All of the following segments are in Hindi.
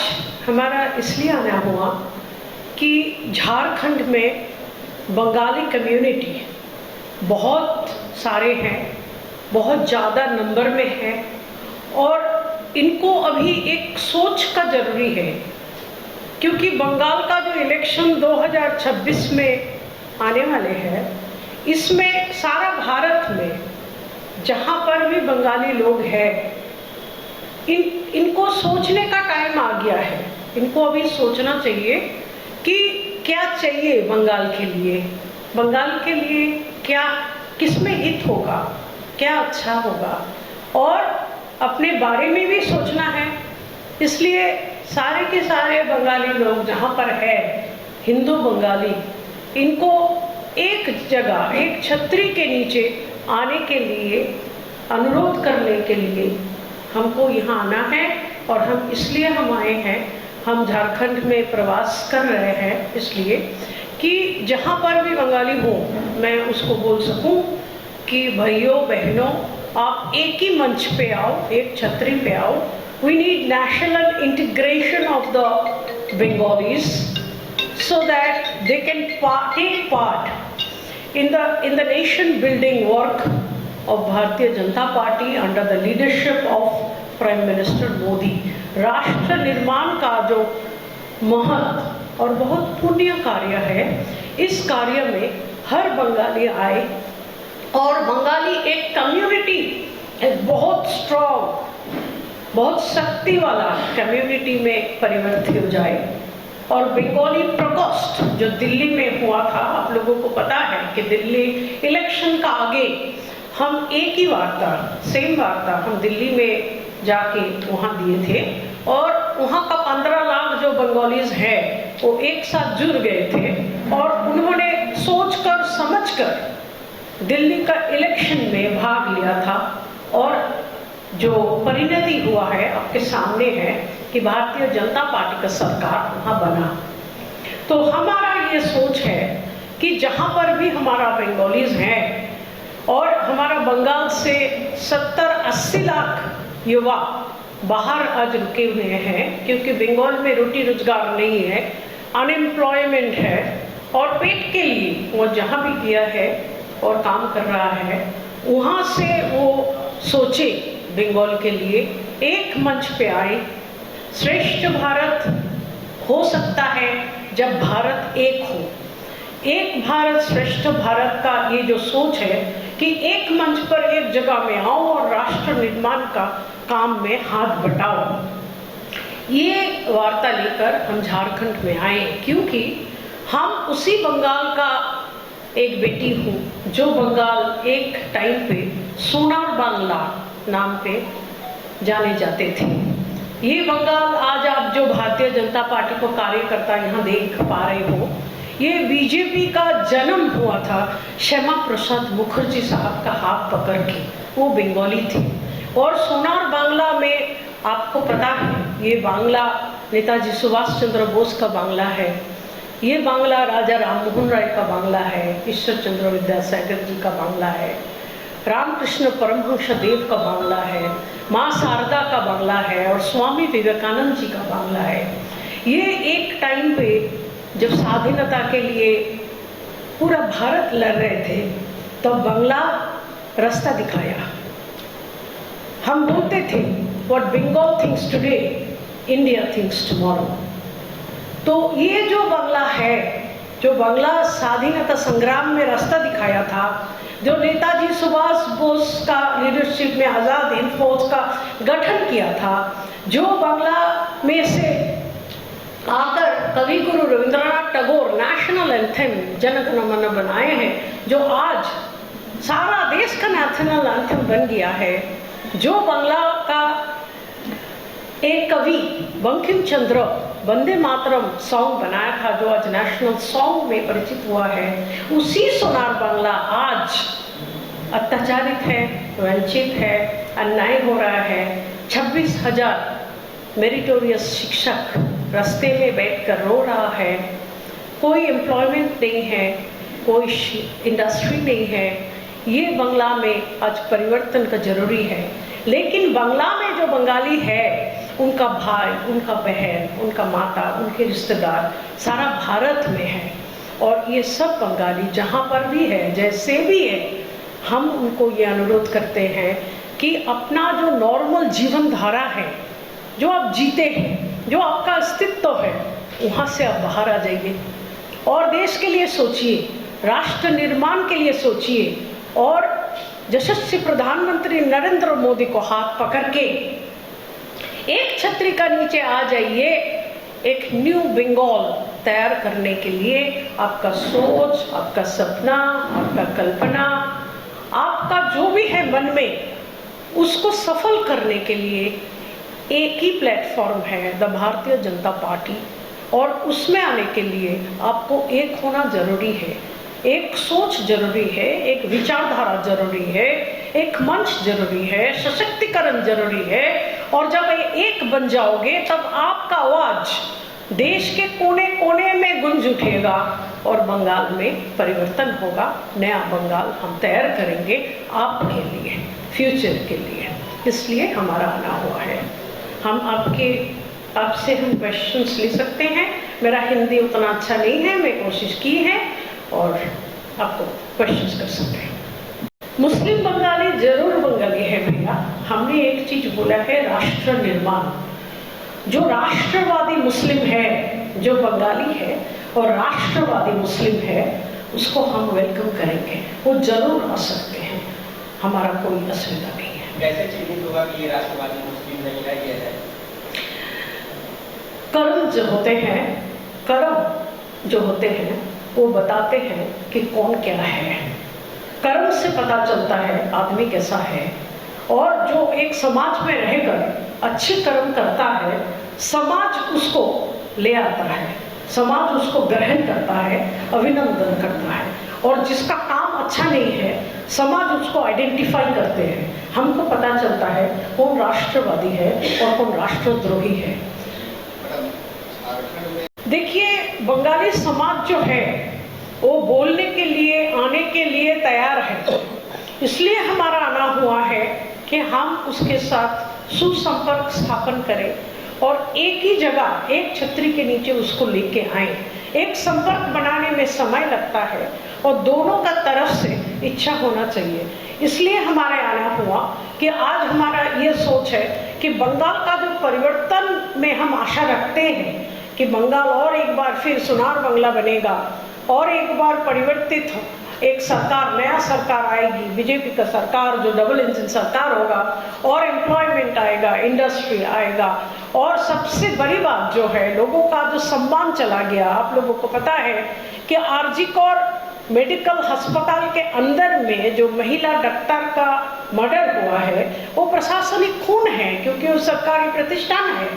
आज हमारा इसलिए आना हुआ कि झारखंड में बंगाली कम्युनिटी बहुत सारे हैं, बहुत ज़्यादा नंबर में है और इनको अभी एक सोच का ज़रूरी है, क्योंकि बंगाल का जो इलेक्शन 2026 में आने वाले हैं, इसमें सारा भारत में जहाँ पर भी बंगाली लोग हैं, इनको सोचने का टाइम आ गया है। इनको अभी सोचना चाहिए कि क्या चाहिए बंगाल के लिए, बंगाल के लिए क्या, किसमें हित होगा, क्या अच्छा होगा, और अपने बारे में भी सोचना है। इसलिए सारे के सारे बंगाली लोग जहाँ पर है, हिंदू बंगाली, इनको एक जगह, एक छतरी के नीचे आने के लिए, अनुरोध करने के लिए हमको यहाँ आना है। और हम इसलिए हम आए हैं, हम झारखंड में प्रवास कर रहे हैं इसलिए कि जहाँ पर भी बंगाली हो, मैं उसको बोल सकूं कि भाइयों बहनों, आप एक ही मंच पे आओ, एक छतरी पे आओ। We need national integration of the Bengalis so that they can take part in the nation building work of Bharatiya Janata Party under the leadership of Prime Minister Modi। राष्ट्र निर्माण का जो महत्व और बहुत पुण्य कार्य है, इस कार्य में हर बंगाली आए और बंगाली एक कम्युनिटी, एक बहुत स्ट्रॉन्ग, बहुत शक्ति वाला कम्युनिटी में परिवर्तित हो जाए। और बंगाली प्रकोष्ठ जो दिल्ली में हुआ था, आप लोगों को पता है कि दिल्ली इलेक्शन का आगे हम एक ही वार्ता, सेम वार्ता हम दिल्ली में जाके वहाँ दिए थे और वहाँ का 15 लाख जो बंगालीज हैं वो एक साथ जुड़ गए थे और उन्होंने सोचकर समझकर दिल्ली का इलेक्शन में भाग लिया था। और जो परिणति हुआ है आपके सामने है कि भारतीय जनता पार्टी का सरकार वहाँ बना। तो हमारा ये सोच है कि जहाँ पर भी हमारा बंगालीज हैं और हमारा बंगाल से 70-80 लाख युवा बाहर आज रुके हुए हैं, क्योंकि बंगाल में रोटी रोजगार नहीं है, अनएम्प्लॉयमेंट है और पेट के लिए वो जहाँ भी गया है और काम कर रहा है, वहाँ से वो सोचे बंगाल के लिए एक मंच पे आए। श्रेष्ठ भारत हो सकता है जब भारत एक हो। एक भारत श्रेष्ठ भारत का ये जो सोच है कि एक मंच पर एक जगह में आओ और राष्ट्र निर्माण का काम में हाथ बटाओ, ये वार्ता लेकर हम झारखंड में आए, क्योंकि हम उसी बंगाल का एक बेटी हूँ जो बंगाल एक टाइम पे सोनार बांग्ला नाम पे जाने जाते थे। ये बंगाल आज आप जो भारतीय जनता पार्टी को कार्यकर्ता यहाँ देख पा रहे हो, ये बीजेपी का जन्म हुआ था श्यामा प्रसाद मुखर्जी साहब का हाथ पकड़ के, वो बंगाली थे। और सोनार बांग्ला में आपको पता है, ये बांग्ला नेताजी सुभाष चंद्र बोस का बांग्ला है, ये बांग्ला राजा राममोहन राय का बांग्ला है, ईश्वर चंद्र विद्यासागर जी का बांग्ला है, रामकृष्ण परमहंस देव का बांग्ला है, माँ शारदा का बांग्ला है और स्वामी विवेकानंद जी का बांग्ला है। ये एक टाइम पे जब स्वाधीनता के लिए पूरा भारत लड़ रहे थे, तब बांग्ला रास्ता दिखाया। हम बोलते थे what Bengal thinks today, India thinks tomorrow. तो ये जो बांग्ला है, जो बांग्ला स्वाधीनता संग्राम में रास्ता दिखाया था, जो नेताजी सुभाष बोस का लीडरशिप में आज़ाद हिंद फौज का गठन किया था, जो बांग्ला में से आकर कवि गुरु रविंद्रनाथ टैगोर नेशनल एंथम जन गण मन बनाए हैं, जो आज सारा देश का नेशनल एंथम बन गया है, जो बांग्ला का एक कवि बंकिम चंद्र वंदे मातरम सॉन्ग बनाया था, जो आज नेशनल सॉन्ग में परिचित हुआ है, उसी सोनार बांग्ला आज अत्याचारित है, वंचित है, अन्याय हो रहा है। 26,000 मेरिटोरियस शिक्षक रास्ते में बैठकर रो रहा है, कोई एम्प्लॉयमेंट नहीं है, कोई इंडस्ट्री नहीं है। ये बांग्ला में आज परिवर्तन का जरूरी है। लेकिन बांग्ला में जो बंगाली है उनका भाई, उनका बहन, उनका माता, उनके रिश्तेदार सारा भारत में है। और ये सब बंगाली जहाँ पर भी है, जैसे भी है, हम उनको ये अनुरोध करते हैं कि अपना जो नॉर्मल जीवन धारा है, जो आप जीते हैं, जो आपका अस्तित्व है, वहाँ से आप बाहर आ जाइए और देश के लिए सोचिए, राष्ट्र निर्माण के लिए सोचिए और यशस्वी प्रधानमंत्री नरेंद्र मोदी को हाथ पकड़ के एक छतरी का नीचे आ जाइए। एक न्यू बंगाल तैयार करने के लिए आपका सोच, आपका सपना, आपका कल्पना, आपका जो भी है मन में, उसको सफल करने के लिए एक ही प्लेटफॉर्म है, द भारतीय जनता पार्टी। और उसमें आने के लिए आपको एक होना जरूरी है, एक सोच जरूरी है, एक विचारधारा जरूरी है, एक मंच जरूरी है, सशक्तिकरण जरूरी है। और जब एक बन जाओगे तब आपका आवाज देश के कोने कोने में गूंज उठेगा और बंगाल में परिवर्तन होगा। नया बंगाल हम तैयार करेंगे आपके लिए, फ्यूचर के लिए। इसलिए हमारा आना हुआ है। हम आपसे हम क्वेश्चंस ले सकते हैं। मेरा हिंदी उतना अच्छा नहीं है, मैं कोशिश की है और आपको क्वेश्चंस कर सकते हैं। मुस्लिम बंगाली जरूर बंगाली है भैया। हमने एक चीज बोला है, राष्ट्र निर्माण। जो राष्ट्रवादी मुस्लिम है, जो बंगाली है और राष्ट्रवादी मुस्लिम है, उसको हम वेलकम करेंगे। वो जरूर आ सकते हैं, हमारा कोई असुविधा नहीं है। कैसे चिन्हित होगा कि ये राष्ट्रवादी मुस्लिम नहीं है, ये है? कर्म जो होते हैं, कर्म जो होते हैं वो बताते हैं कि कौन क्या है। कर्म से पता चलता है आदमी कैसा है। और जो एक समाज में रहकर अच्छे कर्म करता है, समाज उसको ले आता है, समाज उसको ग्रहण करता है, अभिनंदन करता है। और जिसका काम अच्छा नहीं है, समाज उसको आइडेंटिफाई करते हैं। हमको पता चलता है कौन राष्ट्रवादी है और कौन राष्ट्रद्रोही है। देखिए, बंगाली समाज जो है वो बोलने के लिए, आने के लिए तैयार है। इसलिए हमारा आना हुआ है कि हम उसके साथ सुसंपर्क स्थापन करें और एक ही जगह, एक छतरी के नीचे उसको लेके आए। एक संपर्क बनाने में समय लगता है और दोनों का तरफ से इच्छा होना चाहिए। इसलिए हमारे आना हुआ कि आज हमारा ये सोच है कि बंगाल का जो परिवर्तन में हम आशा रखते हैं कि बंगाल और एक बार फिर सुनार बंगला बनेगा और एक बार परिवर्तित एक सरकार, नया सरकार आएगी, बीजेपी का सरकार, जो डबल इंजन सरकार होगा और एम्प्लॉयमेंट आएगा, इंडस्ट्री आएगा। और सबसे बड़ी बात जो है, लोगों का जो सम्मान चला गया। आप लोगों को पता है कि आरजी कौर मेडिकल अस्पताल के अंदर में जो महिला डॉक्टर का मर्डर हुआ है, वो प्रशासनिक खून है, क्योंकि वो सरकारी प्रतिष्ठान है।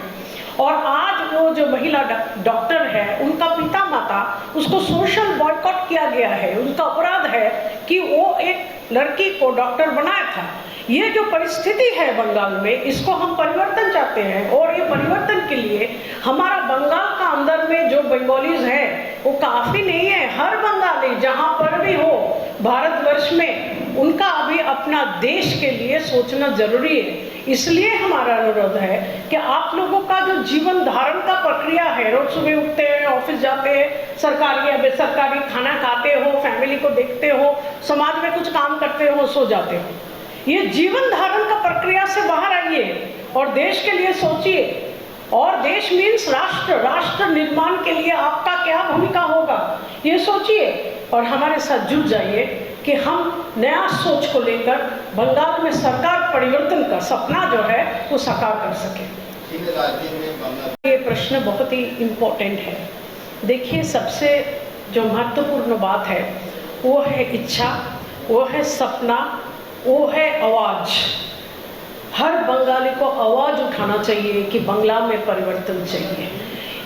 और आज वो जो महिला डॉक्टर है, उनका पिता माता, उसको सोशल बॉयकॉट किया गया है। उनका अपराध है कि वो एक लड़की को डॉक्टर बनाया था। ये जो परिस्थिति है बंगाल में, इसको हम परिवर्तन चाहते हैं। और ये परिवर्तन के लिए हमारा बंगाल का अंदर में जो बंगालीज है वो काफी नहीं है। हर बंगाली जहाँ पर भी हो भारतवर्ष में, उनका अभी अपना देश के लिए सोचना जरूरी है। इसलिए हमारा अनुरोध है कि आप लोगों का जो जीवन धारण का प्रक्रिया है, रोज सुबह उठते हैं, ऑफिस जाते हैं, सरकारी या बेसरकारी खाना खाते हो, फैमिली को देखते हो, समाज में कुछ काम करते हो, सो जाते हो। ये जीवन धारण का प्रक्रिया से बाहर आइए और देश के लिए सोचिए। और देश मीन्स राष्ट्र, राष्ट्र निर्माण के लिए आपका क्या भूमिका होगा, ये सोचिए और हमारे साथ जुड़ जाइए कि हम नया सोच को लेकर बंगाल में सरकार परिवर्तन का सपना जो है वो साकार कर सके। ये प्रश्न बहुत ही इम्पोर्टेंट है। देखिए, सबसे जो महत्वपूर्ण बात है वो है इच्छा, वो है सपना, वो है आवाज। हर बंगाली को आवाज उठाना चाहिए कि बंगला में परिवर्तन चाहिए।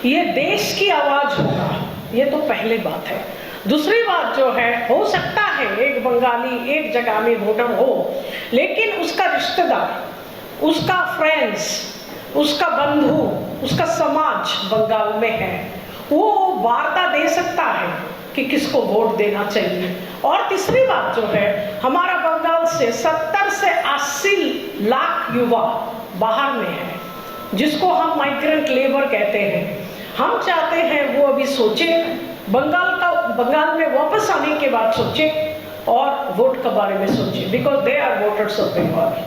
ये देश की आवाज होगा, ये तो पहली बात है। दूसरी बात जो है, हो सकता है एक बंगाली एक जगह में वोटर हो, लेकिन उसका रिश्तेदार, उसका फ्रेंड्स, उसका बंधु, उसका समाज बंगाल में है, वो वार्ता दे सकता है कि किसको वोट देना चाहिए। और तीसरी बात जो है, हमारा बंगाल से 70 से 80 लाख युवा बाहर में है। जिसको हम माइग्रेंट लेबर कहते हैं, हम चाहते हैं वो अभी सोचे, बंगाल में वापस आने के बाद सोचे और वोट के बारे में सोचे, because they are voters of Bengal.